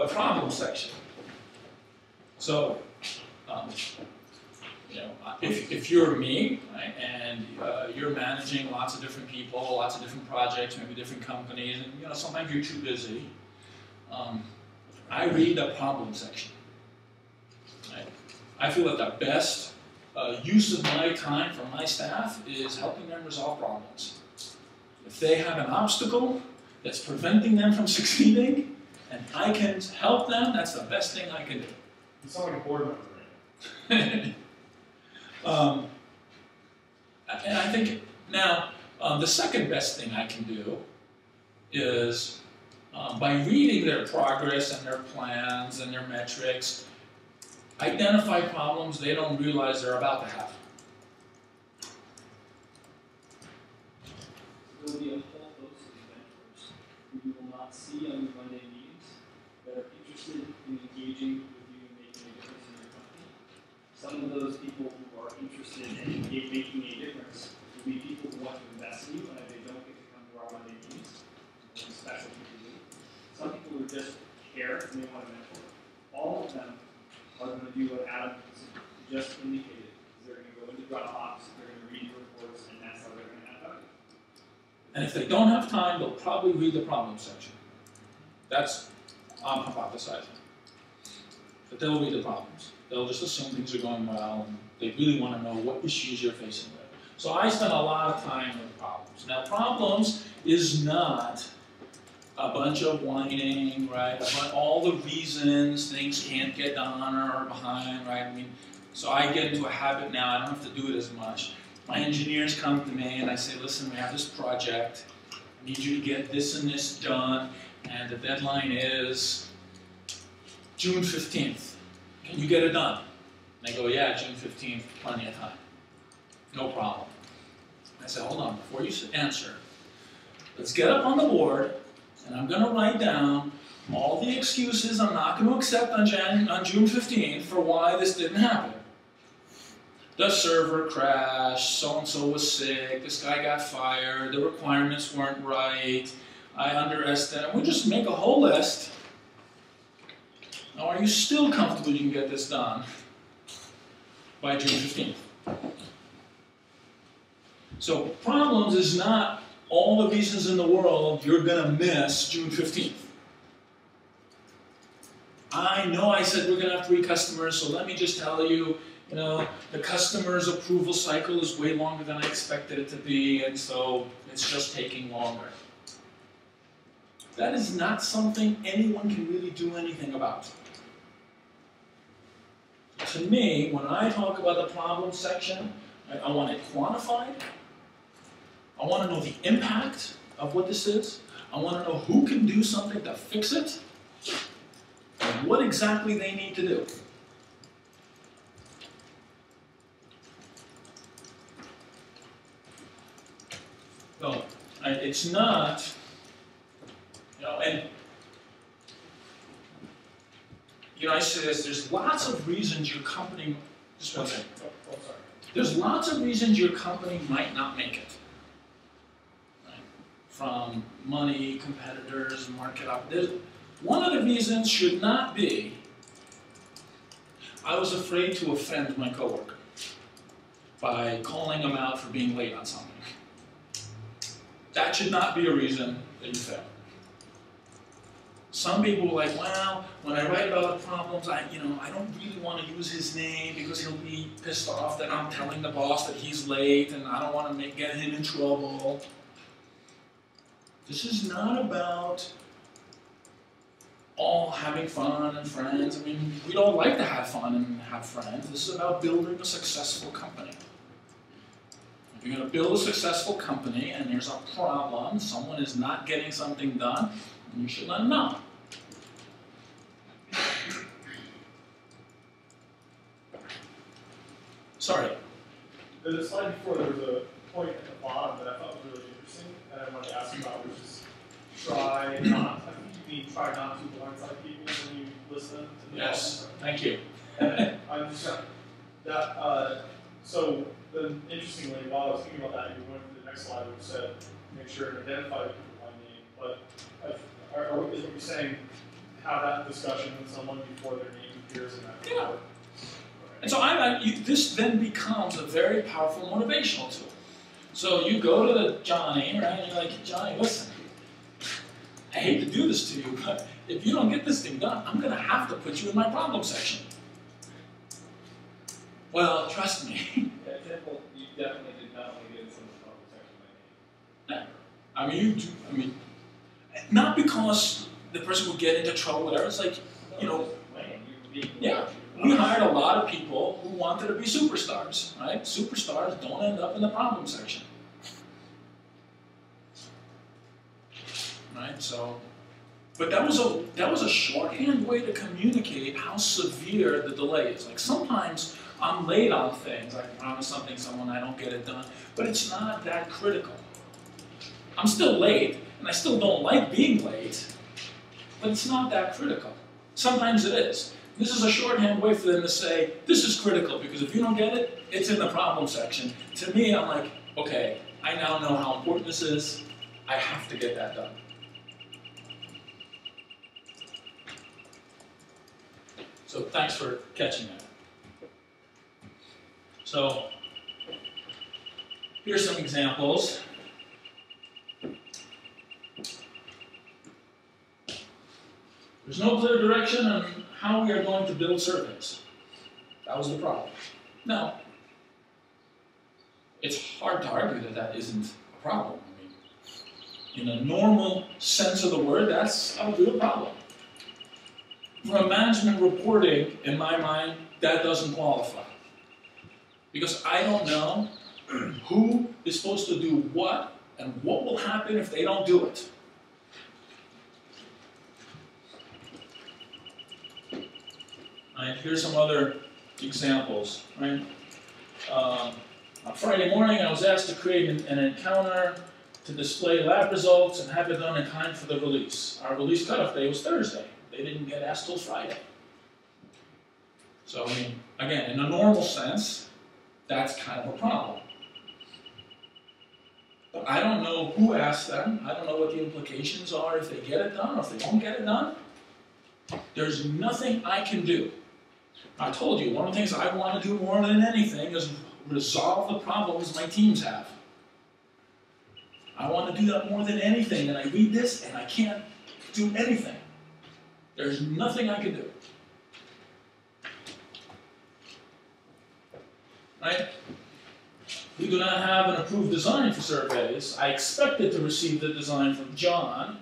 the problem section. So, you know, if you're me, right, and you're managing lots of different people, lots of different projects, maybe different companies, and you know sometimes you're too busy, I read the problem section. Right? I feel that the best use of my time for my staff is helping them resolve problems. If they have an obstacle that's preventing them from succeeding, and I can help them, that's the best thing I can do. You sound like a board member, right? And I think now the second best thing I can do is by reading their progress and their plans and their metrics, identify problems they don't realize they're about to have. There will be a whole host of mentors who you will not see on your Monday meetings that are interested in engaging with you and making a difference in your company. Some of those people who are interested in making a difference will be people who want to invest in you, and if they don't get to come to our Monday meetings, it's special people do. Some people who just care and they want to mentor. All of them are going to do what Adam just indicated. They're going to go into Dropbox, they're going to read reports, and that's how they're going to add value. And if they don't have time, they'll probably read the problem section. That's, I'm hypothesizing. But they'll read the problems. They'll just assume things are going well, and they really want to know what issues you're facing with. So I spend a lot of time with problems. Now, problems is not a bunch of whining, right? About all the reasons things can't get done or are behind, right? I mean, so I get into a habit now. I don't have to do it as much. My engineers come to me and I say, listen, we have this project. I need you to get this and this done, and the deadline is June 15th. Can you get it done? And they go, yeah, June 15th, plenty of time. No problem. I said, hold on, before you answer, let's get up on the board, and I'm going to write down all the excuses I'm not going to accept on June 15th for why this didn't happen. The server crashed, so-and-so was sick, this guy got fired, the requirements weren't right, I underestimated. We just make a whole list. Now, are you still comfortable you can get this done by June 15th? So problems is not all the reasons in the world you're going to miss June 15th. I know I said we're going to have 3 customers, so let me just tell you, you know, the customer's approval cycle is way longer than I expected it to be, and so it's just taking longer. That is not something anyone can really do anything about. To me, when I talk about the problem section, I want it quantified. I want to know the impact of what this is. I want to know who can do something to fix it, and what exactly they need to do. So, it's not, you know, and, you know, I say this, there's lots of reasons your company, just one second. Oh, sorry. There's lots of reasons your company might not make it. Right? From money, competitors, market opportunities. One of the reasons should not be, I was afraid to offend my coworker by calling him out for being late on something. That should not be a reason that you fail. Some people are like, well, when I write about the problems, I don't really want to use his name because he'll be pissed off that I'm telling the boss that he's late, and I don't want to get him in trouble. This is not about all having fun and friends. I mean, we'd all like to have fun and have friends. This is about building a successful company. If you're going to build a successful company and there's a problem, someone is not getting something done, you should let them know. Sorry. The slide before, there was a point at the bottom that I thought was really interesting, and I wanted to ask you about, which is try not, I think you mean try not to blindside people when you listen to the Yes, problem. thank you. And I'm just that, so then interestingly, while I was thinking about that, you went to the next slide which said make sure and identify the people by name. But is what you're saying, have that discussion with someone before their name appears in that Yeah. report. And so this then becomes a very powerful motivational tool. So you go to the Johnny, right, and you're like, Johnny, listen, I hate to do this to you, but if you don't get this thing done, I'm going to have to put you in my problem section. Well, trust me. Yeah, example, you definitely did not want to get in some of the problem section by name. I mean, not because the person would get into trouble, whatever. It's like, you know, yeah, we hired a lot of people who wanted to be superstars, right? Superstars don't end up in the problem section, right? So, but that was a shorthand way to communicate how severe the delay is. Like sometimes I'm late on things. I promise something to someone, I don't get it done, but it's not that critical. I'm still late, and I still don't like being late, but it's not that critical. Sometimes it is. This is a shorthand way for them to say, this is critical, because if you don't get it, it's in the problem section. To me, I'm like, okay, I now know how important this is. I have to get that done. So thanks for catching that. So here's some examples. There's no clear direction on how we are going to build surveys. That was the problem. Now, it's hard to argue that that isn't a problem. I mean, in a normal sense of the word, that's a real problem. From management reporting, in my mind, that doesn't qualify. Because I don't know who is supposed to do what and what will happen if they don't do it. Right, here's some other examples. Right? On Friday morning, I was asked to create an encounter to display lab results and have it done in time for the release. Our release cutoff day was Thursday. They didn't get asked till Friday. So, I mean, again, in a normal sense, that's kind of a problem. But I don't know who asked them. I don't know what the implications are if they get it done or if they don't get it done. There's nothing I can do. I told you, one of the things I want to do more than anything is resolve the problems my teams have. I want to do that more than anything, and I read this and I can't do anything. There's nothing I can do. Right? We do not have an approved design for surveys. I expected to receive the design from John,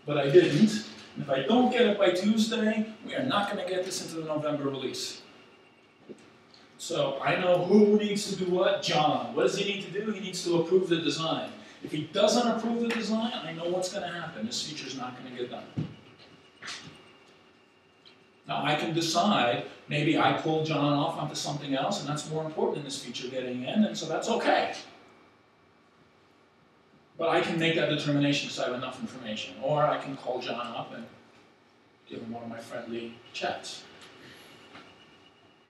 but I didn't. And if I don't get it by Tuesday, we are not going to get this into the November release. So I know who needs to do what. John. What does he need to do? He needs to approve the design. If he doesn't approve the design, I know what's going to happen. This feature is not going to get done. Now I can decide, maybe I pull John off onto something else, and that's more important than this feature getting in, and so that's okay. But I can make that determination because I have enough information. Or I can call John up and give him one of my friendly chats.